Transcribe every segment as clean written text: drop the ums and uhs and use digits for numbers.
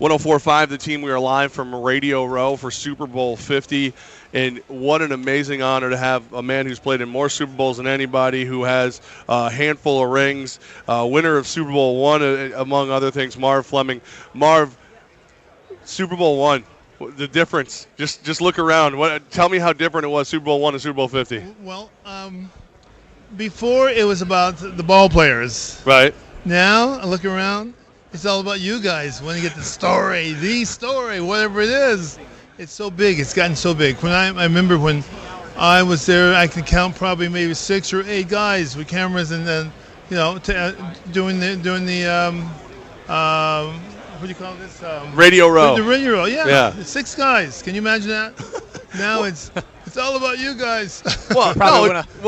104.5, the team. We are live from Radio Row for Super Bowl 50. And what an amazing honor to have a man who's played in more Super Bowls than anybody, who has a handful of rings, winner of Super Bowl I, among other things, Marv Fleming. Marv, Super Bowl I, the difference. Just look around. Tell me how different it was, Super Bowl I and Super Bowl 50. Well, before it was about the ball players. Right. Now, I look around, it's all about you guys. When you get the story, whatever it is. It's so big. It's gotten so big. When I remember when I was there, I could count probably maybe 6 or 8 guys with cameras, and then doing the what do you call this? Radio Row. The Radio Row. Yeah. 6 guys. Can you imagine that? Now it's all about you guys. Well,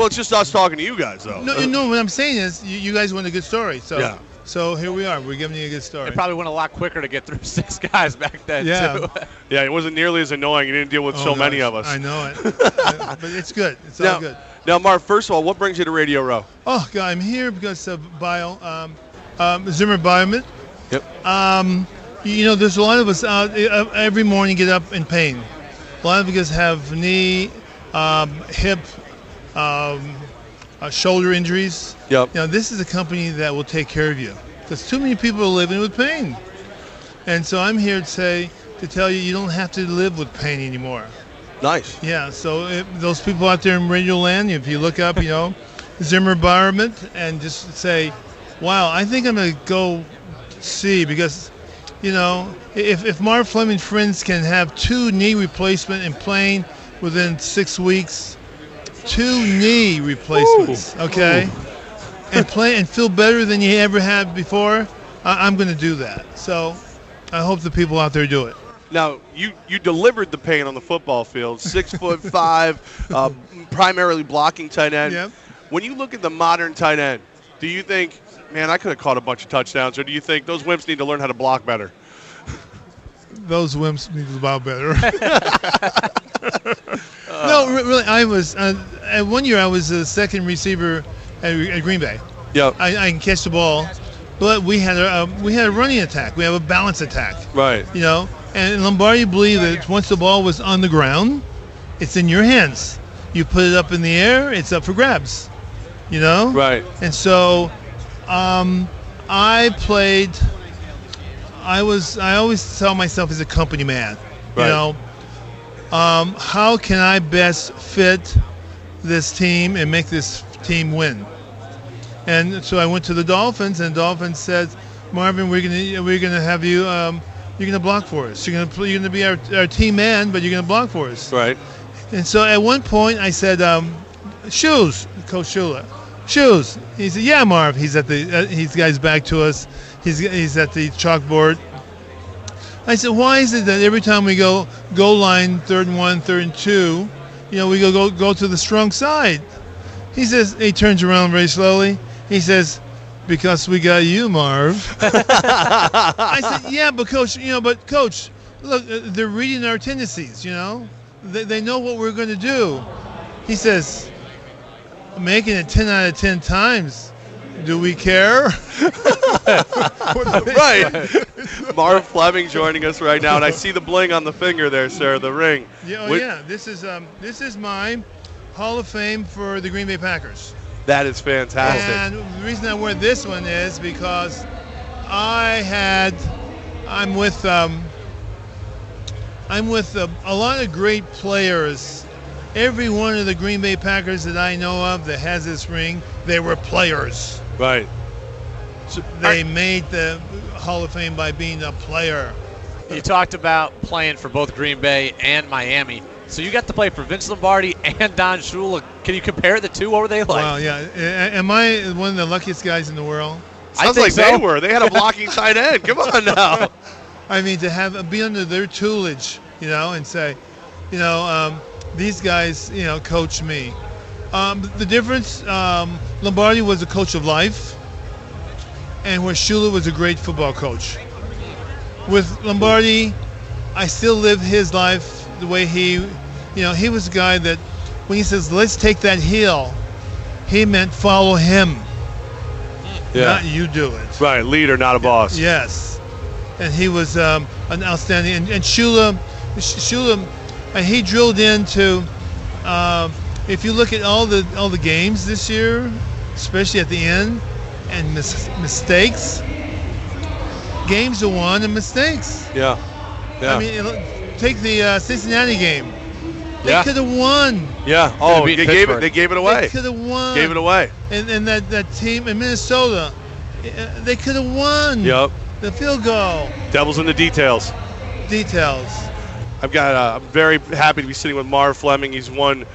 it's just us talking to you guys, though. No. What I'm saying is, you guys want a good story. So. Yeah. So here we are. We're giving you a good story. It probably went a lot quicker to get through 6 guys back then, too. Yeah, it wasn't nearly as annoying. You didn't deal with many of us. I know it. But it's good. It's all good. Now, Marv, first of all, what brings you to Radio Row? Oh, God, I'm here because of Zimmer Biomet. Yep. There's a lot of us out every morning get up in pain. A lot of us have knee, hip, shoulder injuries. Yep. This is a company that will take care of you, because too many people are living with pain. And so I'm here to tell you, you don't have to live with pain anymore. Nice. Yeah, so those people out there in Radio Land, if you look up, Zimmer Biomet, and just say, wow, I think I'm going to go see, because, if Marv Fleming friends can have 2 knee replacement and playing within 6 weeks, 2 knee replacements, okay? And play and feel better than you ever had before, I'm going to do that. So I hope the people out there do it. Now, you delivered the pain on the football field, 6'5", primarily blocking tight end. Yep. When you look at the modern tight end, do you think, man, I could have caught a bunch of touchdowns, or do you think those wimps need to learn how to block better? Those wimps need to block better. No, really, I was at 1 year I was a second receiver at Green Bay. Yep. I can catch the ball, but we had a running attack. We have a balance attack. Right. And Lombardi believed that once the ball was on the ground, it's in your hands. You put it up in the air, it's up for grabs. Right. And so, I always tell myself as a company man, right. How can I best fit this team and make this team win? And so I went to the Dolphins, and the Dolphins said, Marvin, we're gonna have you. You're gonna block for us. You're gonna be our team man, but you're gonna block for us. Right. And so at one point I said, shoes, Coach Shula, shoes. He said, yeah, Marv. He's at the. He's got his back to us. He's at the chalkboard. I said, why is it that every time we go goal line, 3rd and 1, 3rd and 2, we go to the strong side? He says, he turns around very slowly. He says, because we got you, Marv. I said, yeah, but Coach, look, they're reading our tendencies, They know what we're going to do. He says, making it 10 out of 10 times. Do we care? Right. Marv Fleming joining us right now, and I see the bling on the finger there, sir, the ring. Yeah, This is my Hall of Fame for the Green Bay Packers. That is fantastic. And the reason I wear this one is because I'm with a lot of great players. Every one of the Green Bay Packers that I know of that has this ring, they were players. Right. So they made the Hall of Fame by being a player. You talked about playing for both Green Bay and Miami. So you got to play for Vince Lombardi and Don Shula. Can you compare the two? What were they like? Well, yeah. Am I one of the luckiest guys in the world? Sounds like they were. They had a blocking tight end. Come on now. I mean, to be under their tutelage, and say, these guys, coach me. The difference, Lombardi was a coach of life, and where Shula was a great football coach. With Lombardi, I still live his life the way he was a guy that when he says, let's take that hill, he meant follow him, not you do it. Right, leader, not a boss. Yes. and he was an outstanding. And Shula, he drilled into. If you look at all the games this year, especially at the end, and mistakes, games are won and mistakes. Yeah. I mean, take the Cincinnati game. They could have won. Yeah. Oh, they gave it away. They could have won. Gave it away. And that team in Minnesota, they could have won. Yep. The field goal. Devil's in the details. I'm very happy to be sitting with Marv Fleming. He's won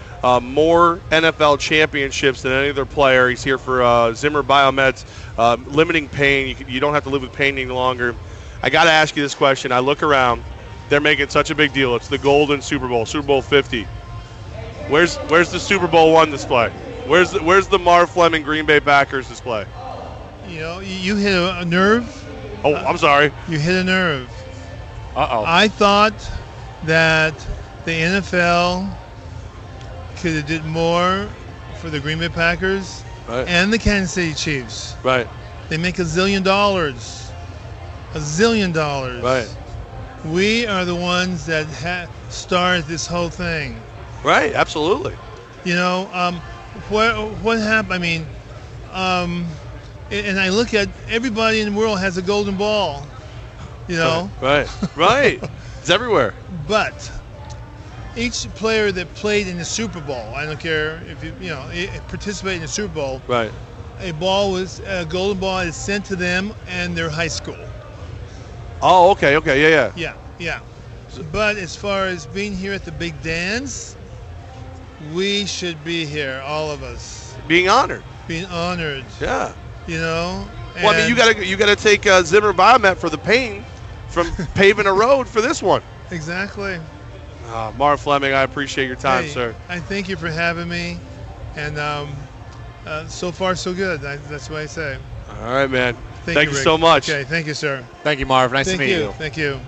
more NFL championships than any other player. He's here for Zimmer Biomed's limiting pain. You don't have to live with pain any longer. I got to ask you this question. I look around. They're making such a big deal. It's the Golden Super Bowl, Super Bowl 50. Where's the Super Bowl I display? Where's the Marv Fleming Green Bay Packers display? You know, you hit a nerve. Oh, I'm sorry. You hit a nerve. Uh-oh. I thought that the NFL could have did more for the Green Bay Packers and the Kansas City Chiefs. Right. They make $1 zillion. $1 zillion. Right. We are the ones that started this whole thing. Right. Absolutely. You know, what happened? I mean, and I look at everybody in the world has a golden ball. You know. Right. It's everywhere. But each player that played in the Super Bowl, I don't care if you participate in the Super Bowl. Right. A golden ball is sent to them and their high school. Oh, okay, Yeah. But as far as being here at the big dance, we should be here, all of us. Being honored. Yeah. You know. Well, I mean, you gotta take Zimmer Biomed for the pain from paving a road for this one. Exactly. Marv Fleming, I appreciate your time, sir. I thank you for having me, and so far so good. That's what I say. All right, man. Thank you so much. Okay, thank you, sir. Thank you, Marv. Nice to meet you. Thank you.